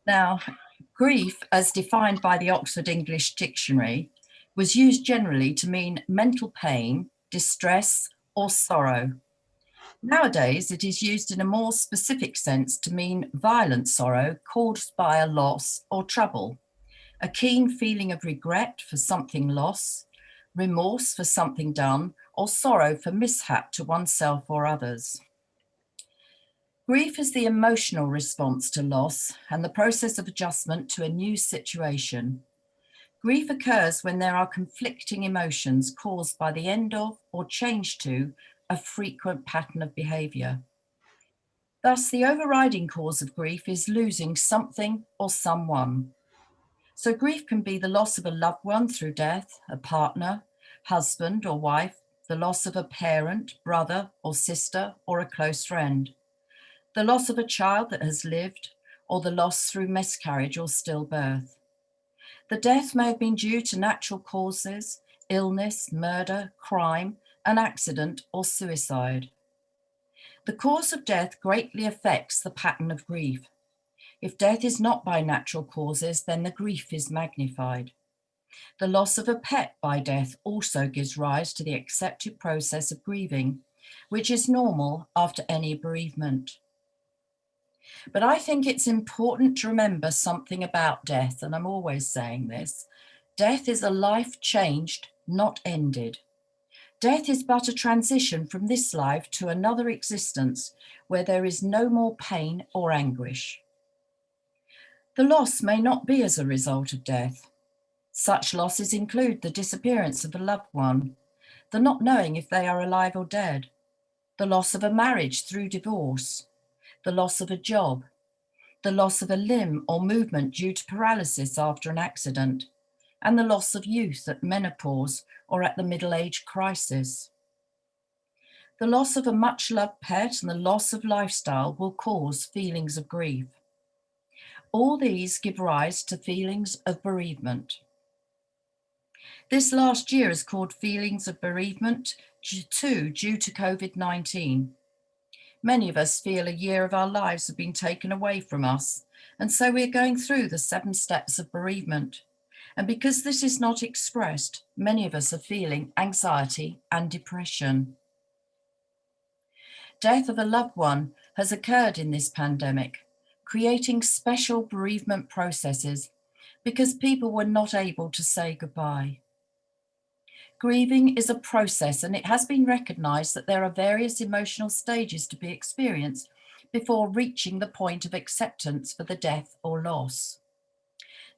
Now, grief, as defined by the Oxford English Dictionary, was used generally to mean mental pain, distress, or sorrow. Nowadays, it is used in a more specific sense to mean violent sorrow caused by a loss or trouble, a keen feeling of regret for something lost, remorse for something done, or sorrow for mishap to oneself or others. Grief is the emotional response to loss and the process of adjustment to a new situation. Grief occurs when there are conflicting emotions caused by the end of or change to a frequent pattern of behaviour. Thus, the overriding cause of grief is losing something or someone. So, grief can be the loss of a loved one through death, a partner, husband or wife, the loss of a parent, brother or sister, or a close friend, the loss of a child that has lived, or the loss through miscarriage or stillbirth. The death may have been due to natural causes, illness, murder, crime, an accident, or suicide. The cause of death greatly affects the pattern of grief. If death is not by natural causes, then the grief is magnified. The loss of a pet by death also gives rise to the accepted process of grieving, which is normal after any bereavement. But I think it's important to remember something about death, and I'm always saying this. Death is a life changed, not ended. Death is but a transition from this life to another existence where there is no more pain or anguish. The loss may not be as a result of death. Such losses include the disappearance of a loved one, the not knowing if they are alive or dead, the loss of a marriage through divorce, the loss of a job, the loss of a limb or movement due to paralysis after an accident, and the loss of youth at menopause or at the middle-age crisis. The loss of a much-loved pet and the loss of lifestyle will cause feelings of grief. All these give rise to feelings of bereavement. This last year is called Feelings of Bereavement due to COVID-19. Many of us feel a year of our lives have been taken away from us, and so we are going through the 7 steps of bereavement. And because this is not expressed, many of us are feeling anxiety and depression. Death of a loved one has occurred in this pandemic, creating special bereavement processes because people were not able to say goodbye. Grieving is a process, and it has been recognised that there are various emotional stages to be experienced before reaching the point of acceptance for the death or loss.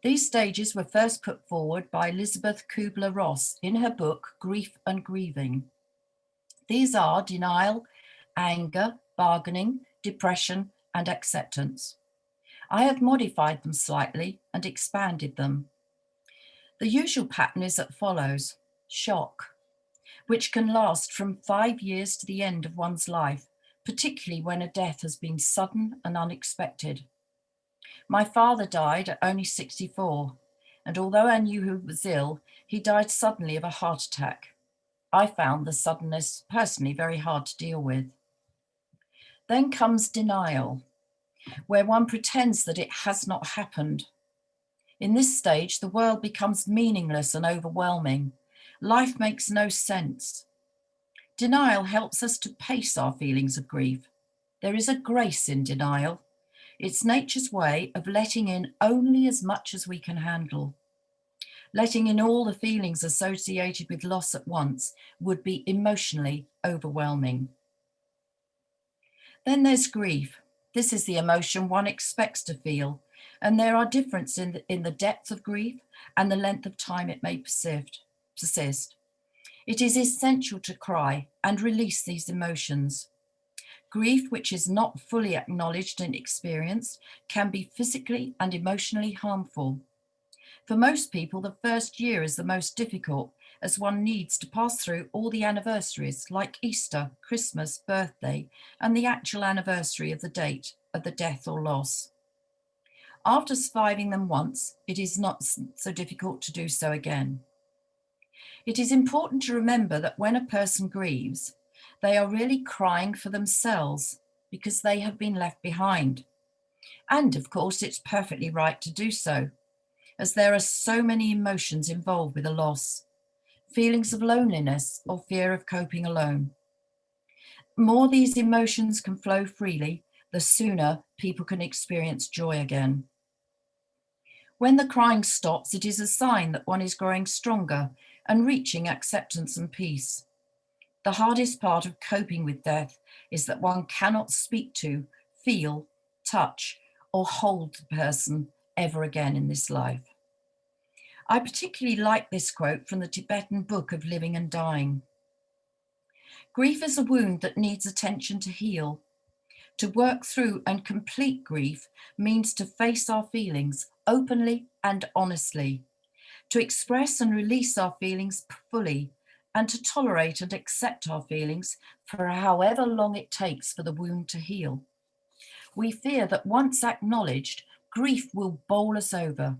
These stages were first put forward by Elizabeth Kubler-Ross in her book, Grief and Grieving. These are denial, anger, bargaining, depression, and acceptance. I have modified them slightly and expanded them. The usual pattern is as follows: shock, which can last from 5 years to the end of one's life, particularly when a death has been sudden and unexpected. My father died at only 64, and although I knew he was ill, he died suddenly of a heart attack. I found the suddenness personally very hard to deal with. Then comes denial, where one pretends that it has not happened. In this stage, the world becomes meaningless and overwhelming. Life makes no sense. Denial helps us to pace our feelings of grief. There is a grace in denial. It's nature's way of letting in only as much as we can handle. Letting in all the feelings associated with loss at once would be emotionally overwhelming. Then there's grief. This is the emotion one expects to feel, and there are differences in the depth of grief and the length of time it may persist. It is essential to cry and release these emotions. Grief, which is not fully acknowledged and experienced, can be physically and emotionally harmful. For most people, the first year is the most difficult, as one needs to pass through all the anniversaries like Easter, Christmas, birthday, and the actual anniversary of the date of the death or loss. After surviving them once, it is not so difficult to do so again. It is important to remember that when a person grieves, they are really crying for themselves because they have been left behind. And of course, it's perfectly right to do so, as there are so many emotions involved with a loss, feelings of loneliness or fear of coping alone. The more these emotions can flow freely, the sooner people can experience joy again. When the crying stops, it is a sign that one is growing stronger and reaching acceptance and peace. The hardest part of coping with death is that one cannot speak to, feel, touch, or hold the person ever again in this life. I particularly like this quote from the Tibetan Book of Living and Dying. Grief is a wound that needs attention to heal. To work through and complete grief means to face our feelings openly and honestly, to express and release our feelings fully, and to tolerate and accept our feelings for however long it takes for the wound to heal. We fear that once acknowledged, grief will bowl us over.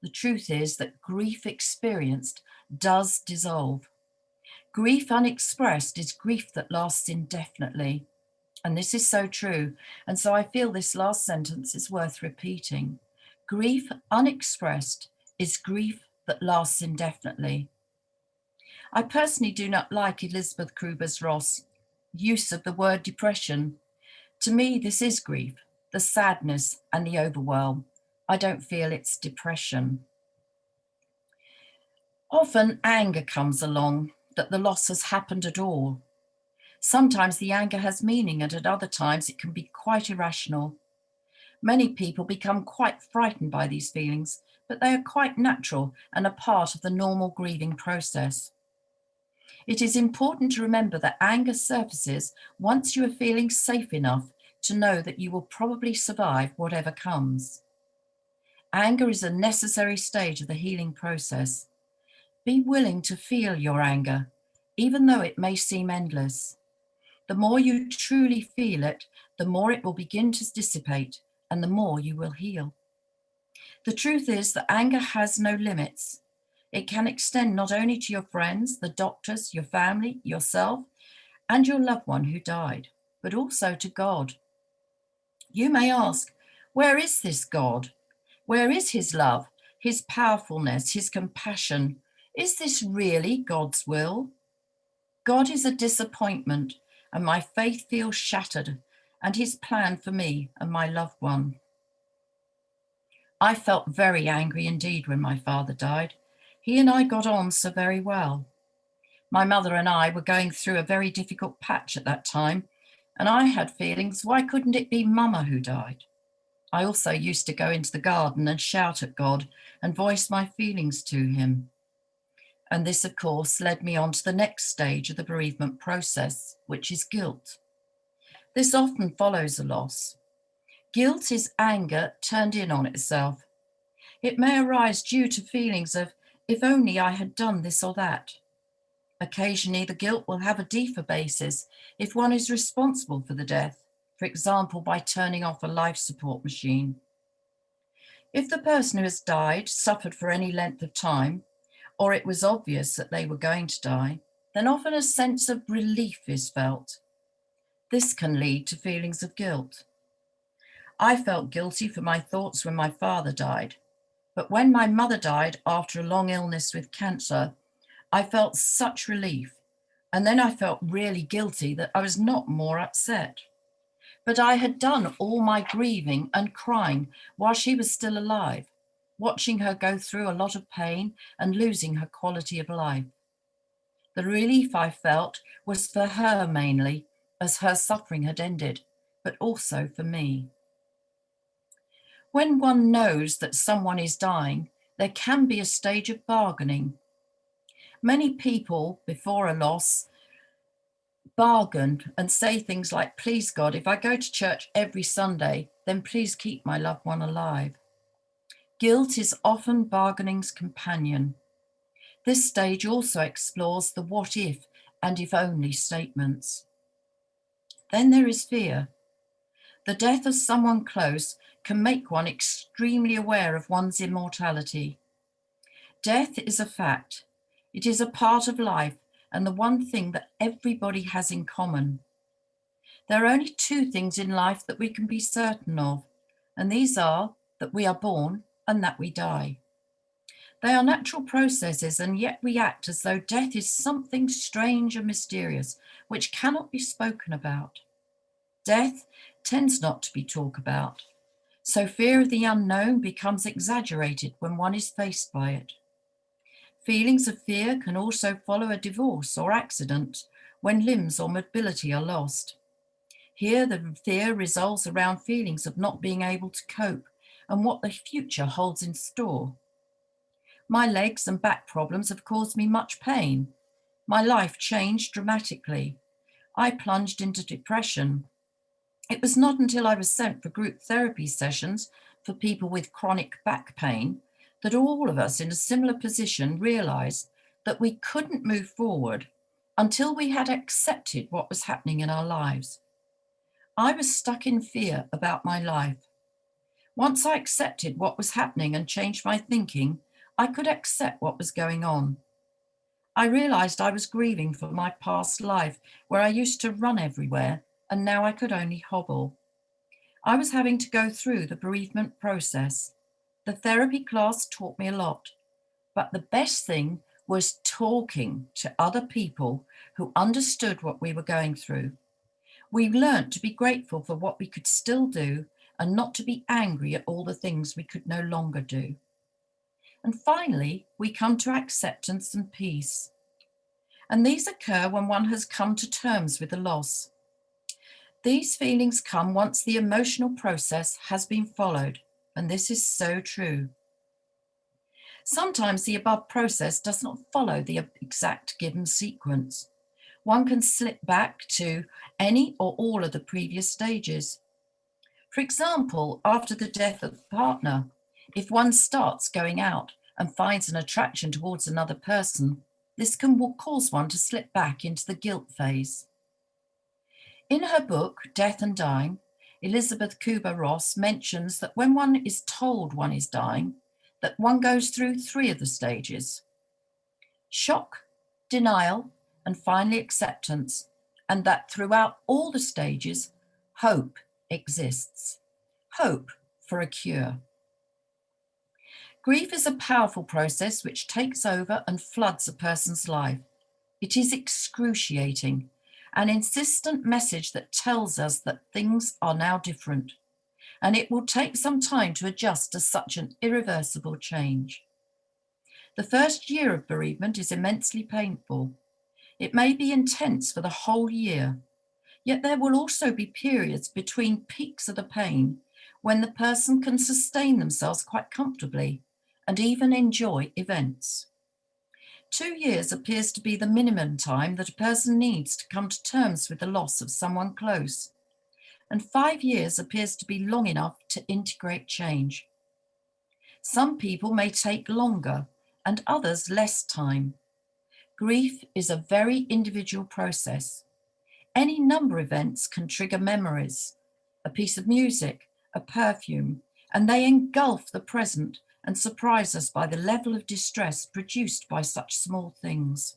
The truth is that grief experienced does dissolve. Grief unexpressed is grief that lasts indefinitely. And this is so true. And so I feel this last sentence is worth repeating. Grief unexpressed is grief that lasts indefinitely. I personally do not like Elizabeth Kubler-Ross's use of the word depression. To me, this is grief, the sadness and the overwhelm. I don't feel it's depression. Often anger comes along that the loss has happened at all. Sometimes the anger has meaning, and at other times it can be quite irrational. Many people become quite frightened by these feelings, but they are quite natural and a part of the normal grieving process. It is important to remember that anger surfaces once you are feeling safe enough to know that you will probably survive whatever comes. Anger is a necessary stage of the healing process. Be willing to feel your anger, even though it may seem endless. The more you truly feel it, the more it will begin to dissipate and the more you will heal. The truth is that anger has no limits. It can extend not only to your friends, the doctors, your family, yourself, and your loved one who died, but also to God. You may ask, where is this God? Where is his love, his powerfulness, his compassion? Is this really God's will? God is a disappointment, and my faith feels shattered, and his plan for me and my loved one. I felt very angry indeed when my father died. He and I got on so very well. My mother and I were going through a very difficult patch at that time, and I had feelings, why couldn't it be Mama who died? I also used to go into the garden and shout at God and voice my feelings to him. And this, of course, led me on to the next stage of the bereavement process, which is guilt. This often follows a loss. Guilt is anger turned in on itself. It may arise due to feelings of, if only I had done this or that. Occasionally, the guilt will have a deeper basis if one is responsible for the death, for example, by turning off a life support machine. If the person who has died suffered for any length of time, or it was obvious that they were going to die, then often a sense of relief is felt. This can lead to feelings of guilt. I felt guilty for my thoughts when my father died, but when my mother died after a long illness with cancer, I felt such relief, and then I felt really guilty that I was not more upset. But I had done all my grieving and crying while she was still alive, watching her go through a lot of pain and losing her quality of life. The relief I felt was for her mainly, as her suffering had ended, but also for me. When one knows that someone is dying, there can be a stage of bargaining. Many people, before a loss, bargain and say things like, please God, if I go to church every Sunday, then please keep my loved one alive. Guilt is often bargaining's companion. This stage also explores the what if and if only statements. Then there is fear. The death of someone close can make one extremely aware of one's immortality. Death is a fact. It is a part of life and the one thing that everybody has in common. There are only two things in life that we can be certain of. and these are that we are born and that we die. They are natural processes, and yet we act as though death is something strange and mysterious which cannot be spoken about. Death tends not to be talked about, so fear of the unknown becomes exaggerated when one is faced by it. Feelings of fear can also follow a divorce or accident when limbs or mobility are lost. Here, the fear revolves around feelings of not being able to cope and what the future holds in store. My legs and back problems have caused me much pain. My life changed dramatically. I plunged into depression. It was not until I was sent for group therapy sessions for people with chronic back pain that all of us in a similar position realized that we couldn't move forward until we had accepted what was happening in our lives. I was stuck in fear about my life. Once I accepted what was happening and changed my thinking, I could accept what was going on. I realized I was grieving for my past life where I used to run everywhere and now I could only hobble. I was having to go through the bereavement process. The therapy class taught me a lot, but the best thing was talking to other people who understood what we were going through. We learnt to be grateful for what we could still do and not to be angry at all the things we could no longer do. And finally, we come to acceptance and peace. And these occur when one has come to terms with the loss. These feelings come once the emotional process has been followed, and this is so true. Sometimes the above process does not follow the exact given sequence. One can slip back to any or all of the previous stages. For example, after the death of a partner, if one starts going out and finds an attraction towards another person, this can cause one to slip back into the guilt phase. In her book, Death and Dying, Elizabeth Kubler-Ross mentions that when one is told one is dying, that one goes through 3 of the stages: shock, denial, and finally acceptance, and that throughout all the stages, hope exists. Hope for a cure. Grief is a powerful process which takes over and floods a person's life. It is excruciating, an insistent message that tells us that things are now different, and it will take some time to adjust to such an irreversible change. The first year of bereavement is immensely painful. It may be intense for the whole year, yet there will also be periods between peaks of the pain when the person can sustain themselves quite comfortably and even enjoy events. 2 years appears to be the minimum time that a person needs to come to terms with the loss of someone close, and 5 years appears to be long enough to integrate change. Some people may take longer and others less time. Grief is a very individual process. Any number of events can trigger memories, a piece of music, a perfume, and they engulf the present and surprise us by the level of distress produced by such small things.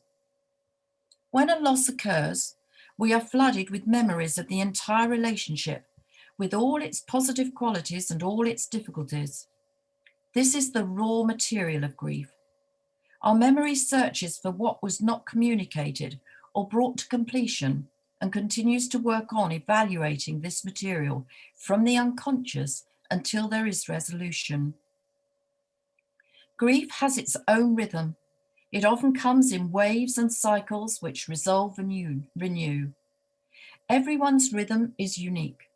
When a loss occurs, we are flooded with memories of the entire relationship, with all its positive qualities and all its difficulties. This is the raw material of grief. Our memory searches for what was not communicated or brought to completion and continues to work on evaluating this material from the unconscious until there is resolution. Grief has its own rhythm. It often comes in waves and cycles which resolve and renew. Everyone's rhythm is unique.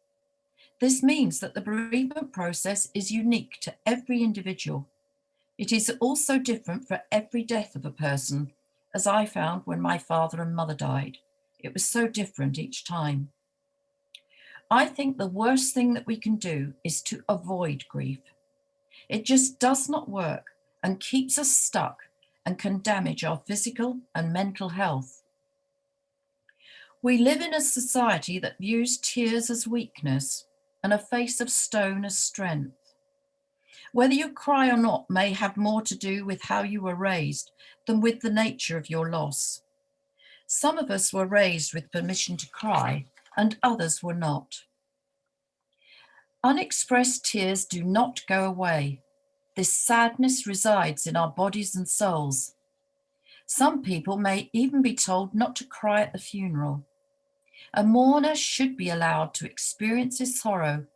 This means that the bereavement process is unique to every individual. It is also different for every death of a person, as I found when my father and mother died. It was so different each time. I think the worst thing that we can do is to avoid grief. It just does not work and keeps us stuck and can damage our physical and mental health. We live in a society that views tears as weakness and a face of stone as strength. Whether you cry or not may have more to do with how you were raised than with the nature of your loss. Some of us were raised with permission to cry, and others were not. Unexpressed tears do not go away. This sadness resides in our bodies and souls. Some people may even be told not to cry at the funeral. A mourner should be allowed to experience his sorrow,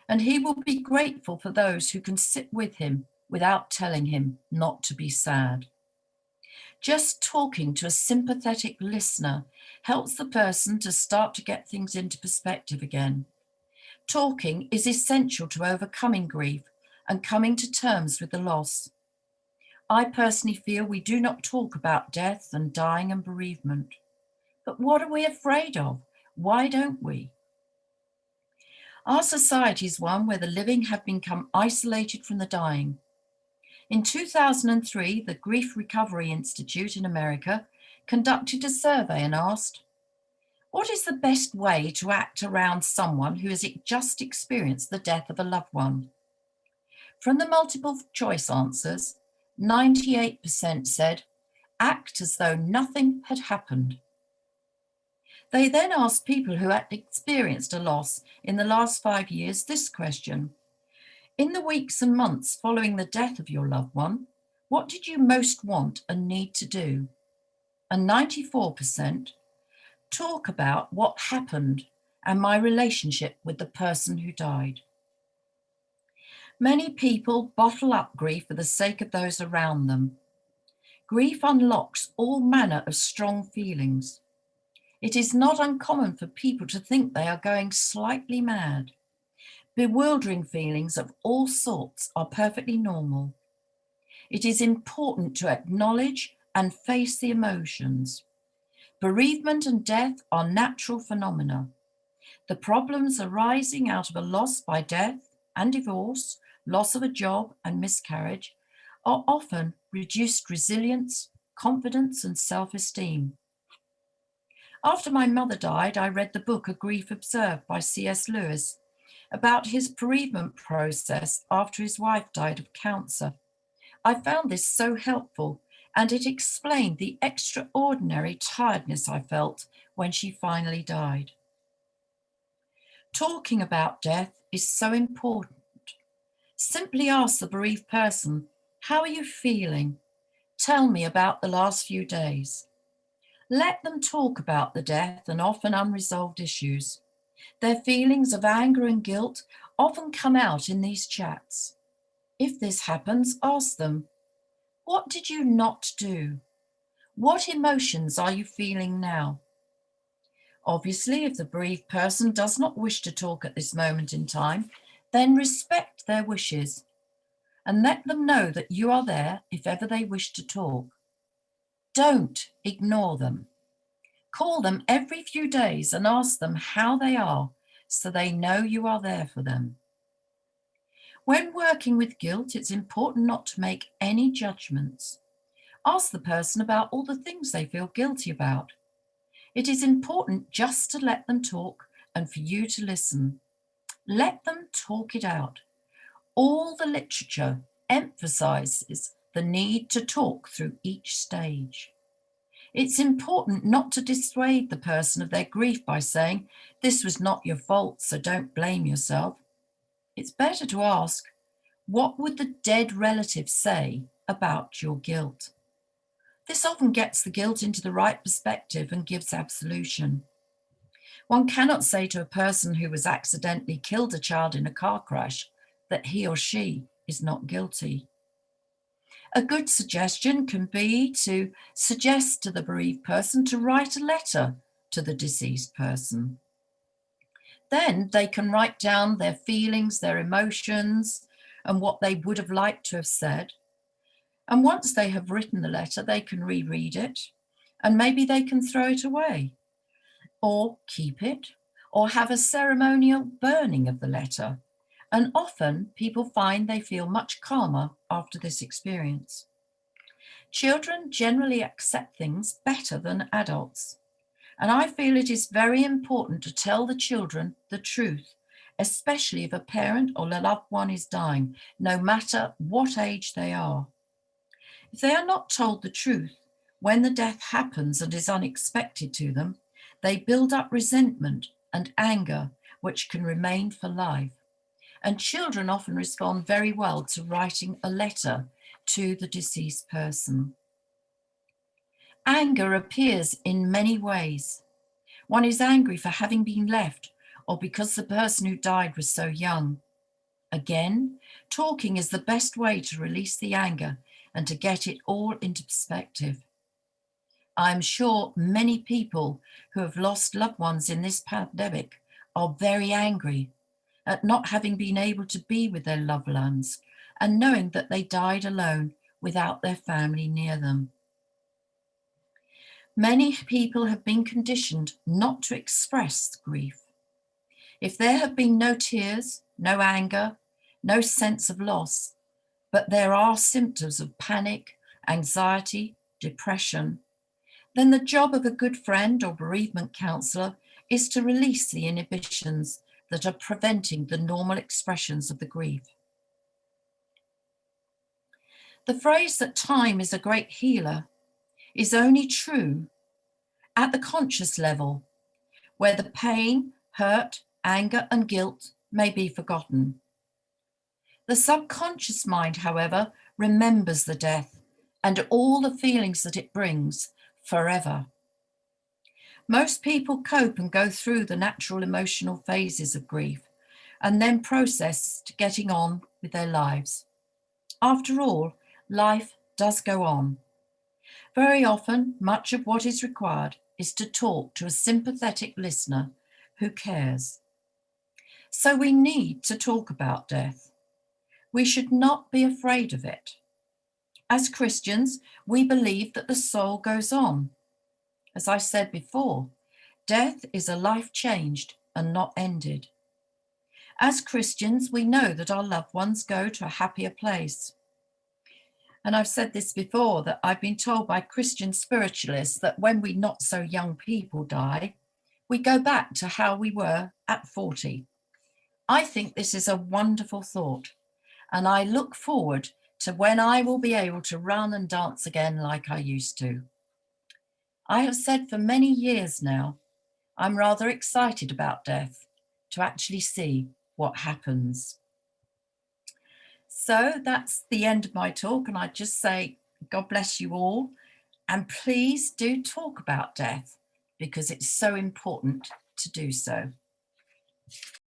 and he will be grateful for those who can sit with him without telling him not to be sad. Just talking to a sympathetic listener helps the person to start to get things into perspective again. Talking is essential to overcoming grief and coming to terms with the loss. I personally feel we do not talk about death and dying and bereavement. But what are we afraid of? Why don't we? Our society is one where the living have become isolated from the dying. In 2003, the Grief Recovery Institute in America conducted a survey and asked, what is the best way to act around someone who has just experienced the death of a loved one? From the multiple choice answers, 98% said, act as though nothing had happened. They then asked people who had experienced a loss in the last 5 years this question. In the weeks and months following the death of your loved one, what did you most want and need to do? And 94% talk about what happened and my relationship with the person who died. Many people bottle up grief for the sake of those around them. Grief unlocks all manner of strong feelings. It is not uncommon for people to think they are going slightly mad. Bewildering feelings of all sorts are perfectly normal. It is important to acknowledge and face the emotions. Bereavement and death are natural phenomena. The problems arising out of a loss by death and divorce, loss of a job and miscarriage, are often reduced resilience, confidence, and self-esteem. After my mother died, I read the book A Grief Observed by C.S. Lewis about his bereavement process after his wife died of cancer. I found this so helpful, and it explained the extraordinary tiredness I felt when she finally died. Talking about death is so important. Simply ask the bereaved person, how are you feeling? Tell me about the last few days. Let them talk about the death and often unresolved issues. Their feelings of anger and guilt often come out in these chats. If this happens, ask them, what did you not do? What emotions are you feeling now? Obviously, if the bereaved person does not wish to talk at this moment in time, then respect their wishes and let them know that you are there if ever they wish to talk. Don't ignore them. Call them every few days and ask them how they are so they know you are there for them. When working with guilt, it's important not to make any judgments. Ask the person about all the things they feel guilty about. It is important just to let them talk and for you to listen. Let them talk it out. All the literature emphasizes the need to talk through each stage. It's important not to dissuade the person of their grief by saying, this was not your fault, so don't blame yourself. It's better to ask, what would the dead relative say about your guilt? This often gets the guilt into the right perspective and gives absolution. One cannot say to a person who has accidentally killed a child in a car crash that he or she is not guilty. A good suggestion can be to suggest to the bereaved person to write a letter to the deceased person. Then they can write down their feelings, their emotions, and what they would have liked to have said. And once they have written the letter, they can reread it, and maybe they can throw it away, or keep it, or have a ceremonial burning of the letter. And often people find they feel much calmer after this experience. Children generally accept things better than adults. And I feel it is very important to tell the children the truth, especially if a parent or a loved one is dying, no matter what age they are. If they are not told the truth, when the death happens and is unexpected to them, they build up resentment and anger, which can remain for life. and children often respond very well to writing a letter to the deceased person. Anger appears in many ways. One is angry for having been left or because the person who died was so young. Again, talking is the best way to release the anger and to get it all into perspective. I'm sure many people who have lost loved ones in this pandemic are very angry at not having been able to be with their loved ones and knowing that they died alone without their family near them. Many people have been conditioned not to express grief. If there have been no tears, no anger, no sense of loss, but there are symptoms of panic, anxiety, depression, then the job of a good friend or bereavement counsellor is to release the inhibitions that are preventing the normal expressions of the grief. The phrase that time is a great healer is only true at the conscious level, where the pain, hurt, anger, and guilt may be forgotten. The subconscious mind, however, remembers the death and all the feelings that it brings forever. Most people cope and go through the natural emotional phases of grief and then process to getting on with their lives. After all, life does go on. Very often, much of what is required is to talk to a sympathetic listener who cares. So we need to talk about death. We should not be afraid of it. As Christians, we believe that the soul goes on. As I said before, death is a life changed and not ended. As Christians, we know that our loved ones go to a happier place. And I've said this before, that I've been told by Christian spiritualists that when we not so young people die, we go back to how we were at 40. I think this is a wonderful thought, and I look forward to when I will be able to run and dance again like I used to. I have said for many years now, I'm rather excited about death, to actually see what happens. So that's the end of my talk, and I just say, God bless you all, and please do talk about death because it's so important to do so.